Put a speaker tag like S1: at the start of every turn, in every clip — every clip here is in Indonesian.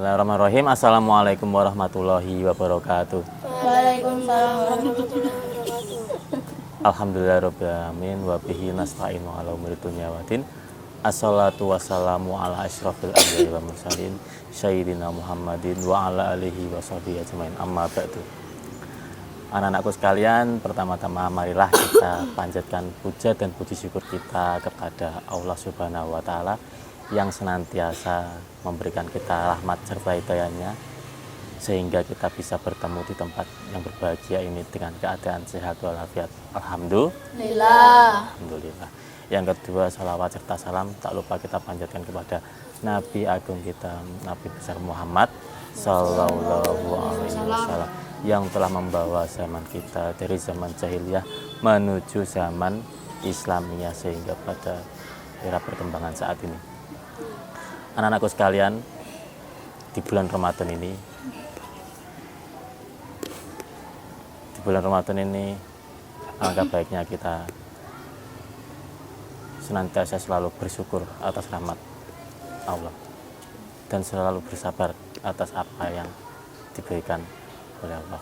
S1: Bismillahirrahmanirrahim. Assalamualaikum warahmatullahi wabarakatuh.
S2: Waalaikumsalam warahmatullahi wabarakatuh.
S1: Alhamdulillahirabbil alamin wa bihi nasta'inu ala umuri dunya waddin. Assalatu wassalamu ala asyrafil anbiya'i wal mursalin sayyidina Muhammadin wa ala alihi wa sahbihi ajmain. Amma ba'du. Anak-anakku sekalian, pertama-tama marilah kita panjatkan puja dan puji syukur kita kepada Allah Subhanahu wa taala yang senantiasa memberikan kita rahmat serta hidayahnya sehingga kita bisa bertemu di tempat yang berbahagia ini dengan keadaan sehat walafiat. Alhamdulillah. Yang kedua, salawat serta salam tak lupa kita panjatkan kepada Nabi Agung kita, Nabi besar Muhammad Sallallahu Alaihi Wasallam yang telah membawa zaman kita dari zaman jahiliyah menuju zaman Islamiyah sehingga pada era perkembangan saat ini. Anak-anakku sekalian, di bulan Ramadan ini alangkah baiknya kita senantiasa selalu bersyukur atas rahmat Allah dan selalu bersabar atas apa yang diberikan oleh Allah.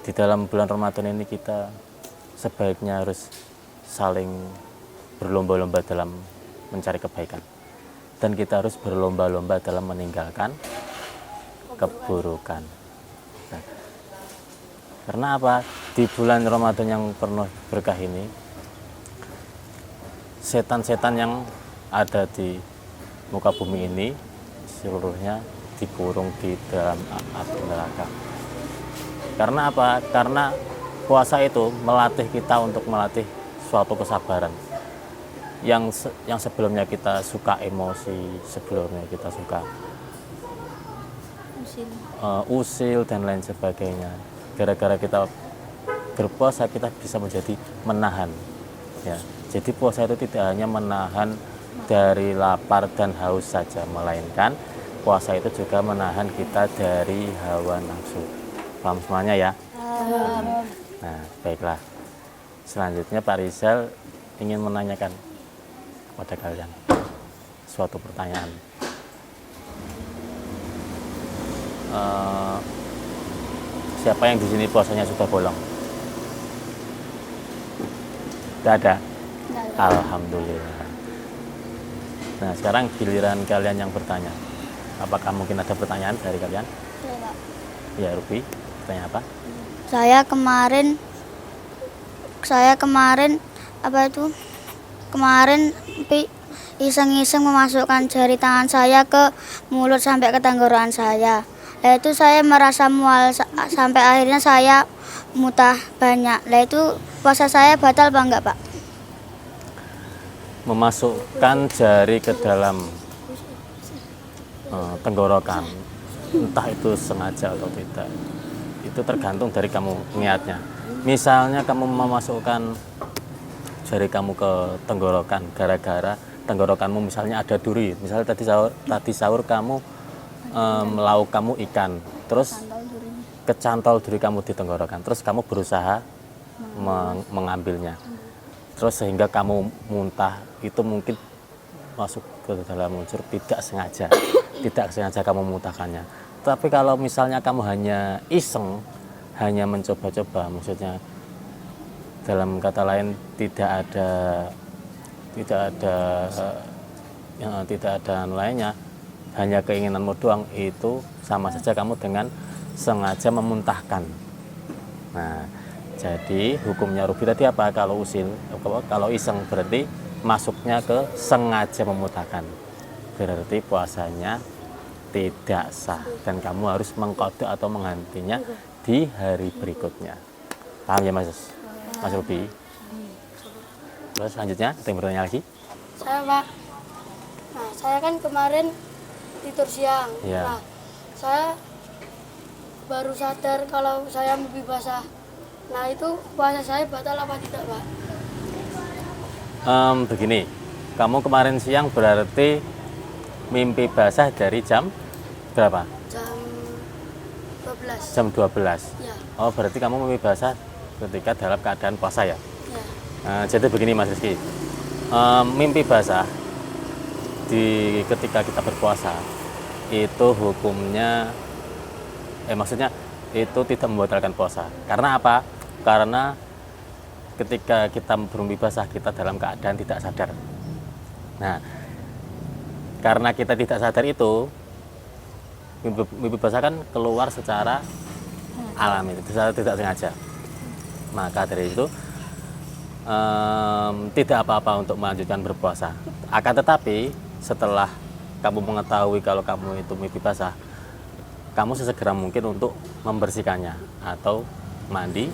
S1: Di dalam bulan Ramadan ini kita sebaiknya harus saling berlomba-lomba dalam mencari kebaikan. Dan kita harus berlomba-lomba dalam meninggalkan keburukan. Nah, karena apa? Di bulan Ramadan yang penuh berkah ini, setan-setan yang ada di muka bumi ini seluruhnya dikurung di dalam api neraka. Karena apa? Karena puasa itu melatih kita untuk melatih suatu kesabaran. Yang sebelumnya kita suka emosi, sebelumnya kita suka usil dan lain sebagainya. Gara-gara kita berpuasa kita bisa menjadi menahan. Ya, jadi puasa itu tidak hanya menahan dari lapar dan haus saja, melainkan puasa itu juga menahan kita dari hawa nafsu. Paham semuanya ya? Nah, baiklah. Selanjutnya Pak Rizal ingin menanyakan kepada kalian suatu pertanyaan. Siapa yang di sini puasanya sudah bolong? Tidak ada? Alhamdulillah. Nah, sekarang giliran kalian yang bertanya. Apakah mungkin ada pertanyaan dari kalian? Ya, Ruby, bertanya apa?
S2: Saya kemarin iseng-iseng memasukkan jari tangan saya ke mulut sampai ke tenggorokan saya. Lah itu saya merasa mual sampai akhirnya saya muntah banyak. Lah itu puasa saya batal apa enggak, Pak?
S1: Memasukkan jari ke dalam tenggorokan, entah itu sengaja atau tidak, itu tergantung dari kamu niatnya. Misalnya kamu memasukkan jari kamu ke tenggorokan gara-gara tenggorokanmu misalnya ada duri, misalnya tadi sahur kamu lauk kamu ikan, terus kecantol duri kamu di tenggorokan, terus kamu berusaha mengambilnya, terus sehingga kamu muntah, itu mungkin masuk ke dalam unsur tidak sengaja kamu muntahkannya. Tapi kalau misalnya kamu hanya iseng, hanya mencoba-coba, maksudnya dalam kata lain tidak ada lainnya, hanya keinginanmu doang, itu sama saja kamu dengan sengaja memuntahkan. Nah, jadi hukumnya Ruby tadi apa? Kalau iseng berarti masuknya ke sengaja memuntahkan, berarti puasanya tidak sah dan kamu harus mengqadha atau menggantinya di hari berikutnya. Paham ya Mas Ruby? Terus selanjutnya ada yang bertanya lagi?
S3: Saya Pak, nah saya kan kemarin tidur siang.
S1: Ya.
S3: Nah, saya baru sadar kalau saya mimpi basah. Nah itu puasa saya batal apa tidak Pak?
S1: Begini, kamu kemarin siang berarti mimpi basah dari jam berapa?
S3: Jam 12.
S1: Jam 12.
S3: Ya.
S1: Oh, berarti kamu mimpi basah ketika dalam keadaan puasa ya?
S3: Ya.
S1: Jadi begini Mas Rizky, mimpi basah ketika kita berpuasa itu hukumnya maksudnya itu tidak membatalkan puasa. Karena apa? Karena ketika kita bermimpi basah kita dalam keadaan tidak sadar. Nah, karena kita tidak sadar itu mimpi basah kan keluar secara alami, secara tidak sengaja. Maka dari itu tidak apa-apa untuk melanjutkan berpuasa. Akan tetapi setelah kamu mengetahui kalau kamu itu mimpi basah, kamu sesegera mungkin untuk membersihkannya atau mandi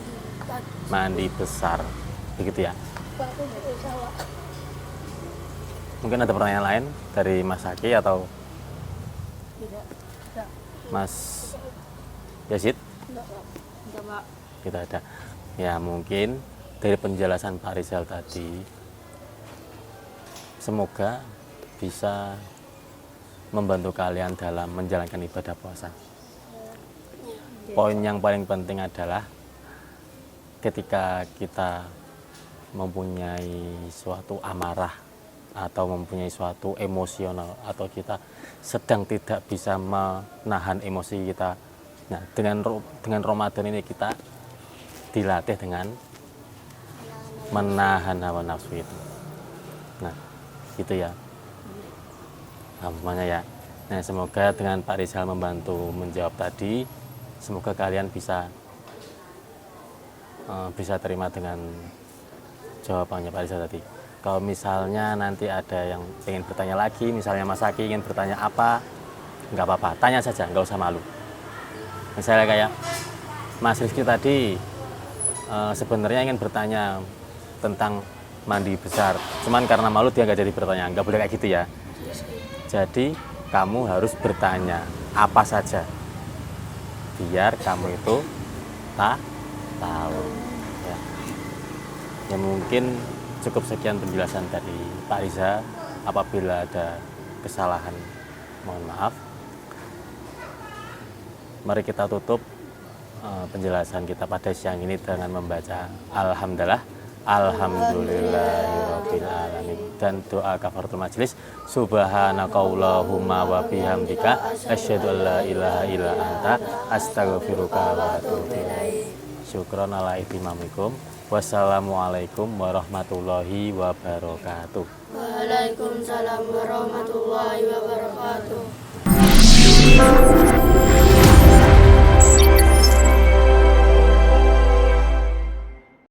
S1: besar, begitu ya. Mungkin ada pertanyaan lain dari Mas Haki atau Mas Yazid? Tidak ada. Ya mungkin dari penjelasan Pak Rizal tadi, semoga bisa membantu kalian dalam menjalankan ibadah puasa. Poin yang paling penting adalah ketika kita mempunyai suatu amarah atau mempunyai suatu emosional atau kita sedang tidak bisa menahan emosi kita. Nah, dengan Ramadan ini kita dilatih dengan menahan hawa nafsu itu. Nah, gitu ya. Nah, semuanya ya. Nah, semoga dengan Pak Rizal membantu menjawab tadi, semoga kalian bisa terima dengan jawabannya Pak Rizal tadi. Kalau misalnya nanti ada yang ingin bertanya lagi, misalnya Mas Haki ingin bertanya apa, nggak apa-apa, tanya saja, nggak usah malu. Misalnya kayak Mas Rizky tadi sebenarnya ingin bertanya tentang mandi besar, cuman karena malu dia nggak jadi bertanya, nggak boleh kayak gitu ya. Jadi kamu harus bertanya apa saja, biar kamu itu tahu. Ya mungkin cukup sekian penjelasan dari Pak Riza. Apabila ada kesalahan, mohon maaf. Mari kita tutup penjelasan kita pada siang ini dengan membaca Alhamdulillahirabbil alamin dan doa kafaratul majelis. Subhanakallahumma wa bihamdika asyhadu an la ilaha illa anta astaghfiruka wa atubu ilaik. Syukron ala ihtimamikum. Wassalamualaikum warahmatullahi wabarakatuh.
S3: Waalaikumsalam warahmatullahi wabarakatuh.